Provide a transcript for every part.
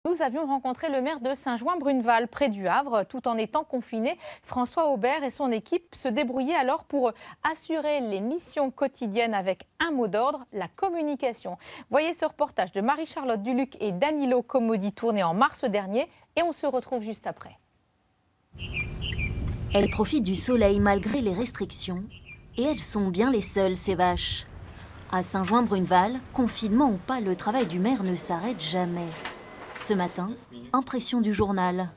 Nous avions rencontré le maire de Saint-Jouin-Bruneval, près du Havre. Tout en étant confiné, François Aubert et son équipe se débrouillaient alors pour assurer les missions quotidiennes avec un mot d'ordre, la communication. Voyez ce reportage de Marie-Charlotte Duluc et Danilo Comodi tourné en mars dernier et on se retrouve juste après. Elles profitent du soleil malgré les restrictions et elles sont bien les seules, ces vaches. À Saint-Jouin-Bruneval, confinement ou pas, le travail du maire ne s'arrête jamais. Ce matin, impression du journal.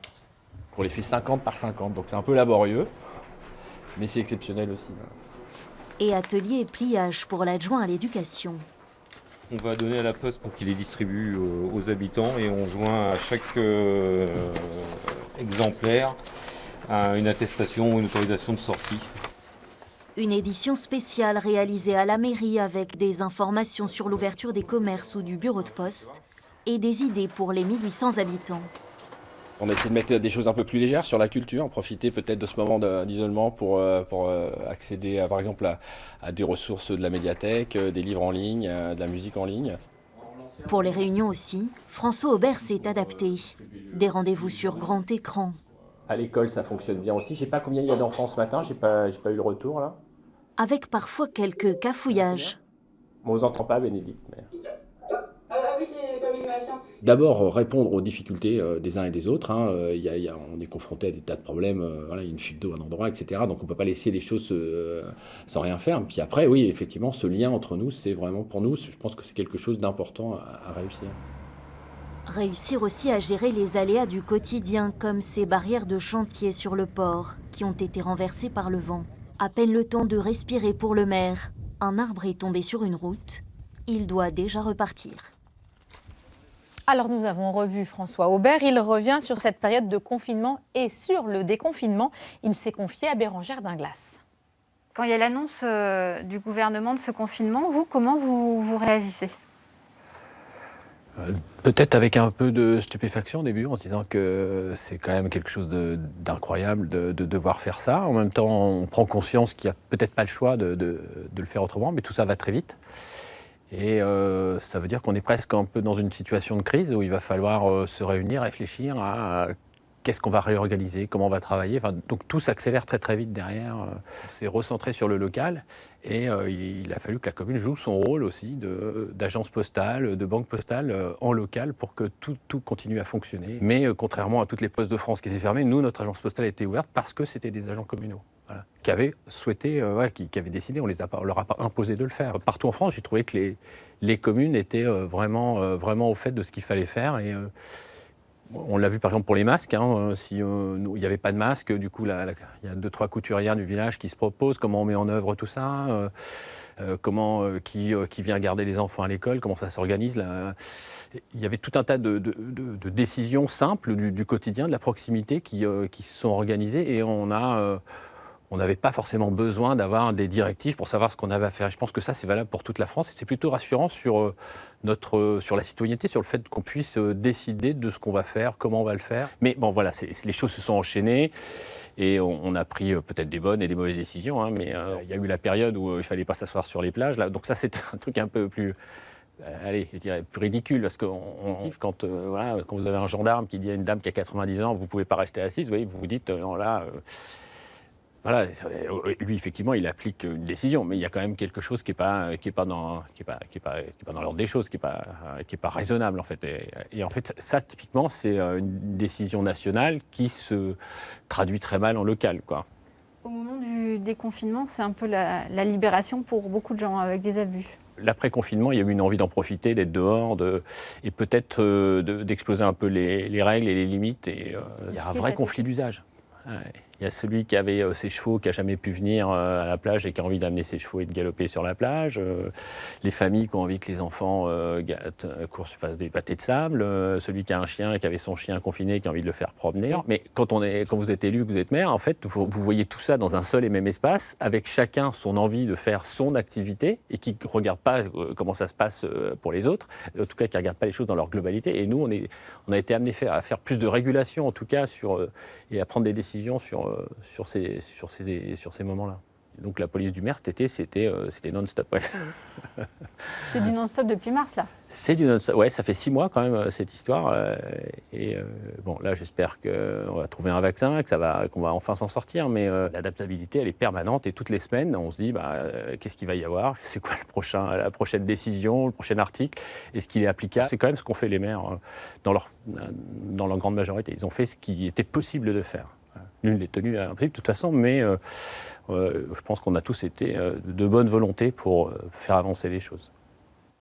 On les fait 50 par 50, donc c'est un peu laborieux, mais c'est exceptionnel aussi. Et atelier et pliage pour l'adjoint à l'éducation. On va donner à la poste pour qu'il les distribue aux habitants et on joint à chaque exemplaire une attestation ou une autorisation de sortie. Une édition spéciale réalisée à la mairie avec des informations sur l'ouverture des commerces ou du bureau de poste et des idées pour les 1800 habitants. On a essayé de mettre des choses un peu plus légères sur la culture, profiter peut-être de ce moment d'isolement pour accéder par exemple à des ressources de la médiathèque, des livres en ligne, de la musique en ligne. Pour les réunions aussi, François Aubert s'est adapté. Des rendez-vous sur grand écran. À l'école, ça fonctionne bien aussi. Je ne sais pas combien il y a d'enfants ce matin, j'ai pas eu le retour là. Avec parfois quelques cafouillages. On vous entend pas, Bénédicte. Mais... oui, j'ai pas mis l'animation. D'abord, répondre aux difficultés des uns et des autres. On est confronté à des tas de problèmes. Il y a une fuite d'eau à un endroit, etc. Donc on ne peut pas laisser les choses sans rien faire. Puis après, oui, effectivement, ce lien entre nous, c'est vraiment pour nous, je pense que c'est quelque chose d'important à réussir. Réussir aussi à gérer les aléas du quotidien, comme ces barrières de chantier sur le port, qui ont été renversées par le vent. À peine le temps de respirer pour le maire. Un arbre est tombé sur une route. Il doit déjà repartir. Alors nous avons revu François Aubert, il revient sur cette période de confinement et sur le déconfinement. Il s'est confié à Bérengère Dinglas. Quand il y a l'annonce du gouvernement de ce confinement, comment vous réagissez ? Peut-être avec un peu de stupéfaction au début, en se disant que c'est quand même quelque chose d'incroyable de devoir faire ça. En même temps, on prend conscience qu'il n'y a peut-être pas le choix de le faire autrement, mais tout ça va très vite. Et ça veut dire qu'on est presque un peu dans une situation de crise où il va falloir se réunir, réfléchir à qu'est-ce qu'on va réorganiser, comment on va travailler. Donc tout s'accélère très très vite derrière. C'est recentré sur le local et il a fallu que la commune joue son rôle aussi d'agence postale, de banque postale en local pour que tout continue à fonctionner. Mais contrairement à toutes les postes de France qui étaient fermées, nous, notre agence postale a été ouverte parce que c'était des agents communaux. Voilà, qui avaient souhaité, qui avaient décidé, on leur a pas imposé de le faire. Partout en France, j'ai trouvé que les communes étaient vraiment au fait de ce qu'il fallait faire. Et on l'a vu par exemple pour les masques. Il n'y avait pas de masques, du coup, il y a 2-3 couturières du village qui se proposent comment on met en œuvre tout ça, qui vient garder les enfants à l'école, comment ça s'organise. Il y avait tout un tas de décisions simples du quotidien, de la proximité qui se sont organisées et on n'avait pas forcément besoin d'avoir des directives pour savoir ce qu'on avait à faire. Et je pense que ça, c'est valable pour toute la France et c'est plutôt rassurant sur la citoyenneté, sur le fait qu'on puisse décider de ce qu'on va faire, comment on va le faire. Mais bon, voilà, les choses se sont enchaînées et on a pris peut-être des bonnes et des mauvaises décisions. Mais il y a eu la période où il ne fallait pas s'asseoir sur les plages. Là, donc ça, c'est un truc un peu plus... je dirais plus ridicule, parce que quand vous avez un gendarme qui dit à une dame qui a 90 ans, vous ne pouvez pas rester assise, vous vous dites, non là... Voilà, lui effectivement il applique une décision, mais il y a quand même quelque chose qui est pas dans l'ordre des choses, qui est pas raisonnable en fait. Et en fait ça typiquement c'est une décision nationale qui se traduit très mal en local, quoi. Au moment du déconfinement, c'est un peu la libération pour beaucoup de gens avec des abus. L'après-confinement, il y a eu une envie d'en profiter, d'être dehors, et peut-être d'exploser un peu les règles et les limites. Et il y a un vrai conflit d'usage. Ouais. Il y a celui qui avait ses chevaux, qui n'a jamais pu venir à la plage et qui a envie d'amener ses chevaux et de galoper sur la plage. Les familles qui ont envie que les enfants fassent des pâtés de sable. Celui qui a un chien et qui avait son chien confiné, qui a envie de le faire promener. Mais quand vous êtes élu, que vous êtes maire, en fait, vous voyez tout ça dans un seul et même espace, avec chacun son envie de faire son activité et qui ne regarde pas comment ça se passe pour les autres, en tout cas qui ne regarde pas les choses dans leur globalité. Et nous, on a été amenés à faire plus de régulation, en tout cas, et à prendre des décisions sur ces moments-là. Donc la police du maire cet été, c'était non-stop. Ouais. C'est du non-stop depuis mars, là. C'est du non-stop. Ouais, ça fait 6 mois quand même cette histoire. Bon, là, j'espère qu'on va trouver un vaccin, qu'on va enfin s'en sortir. Mais l'adaptabilité, elle est permanente et toutes les semaines, on se dit, qu'est-ce qu'il va y avoir ? C'est quoi la prochaine décision, le prochain article ? Est-ce qu'il est applicable ? C'est quand même ce qu'ont fait les maires dans leur grande majorité. Ils ont fait ce qui était possible de faire. Nul n'est tenu à l'impossible de toute façon, mais je pense qu'on a tous été de bonne volonté pour faire avancer les choses.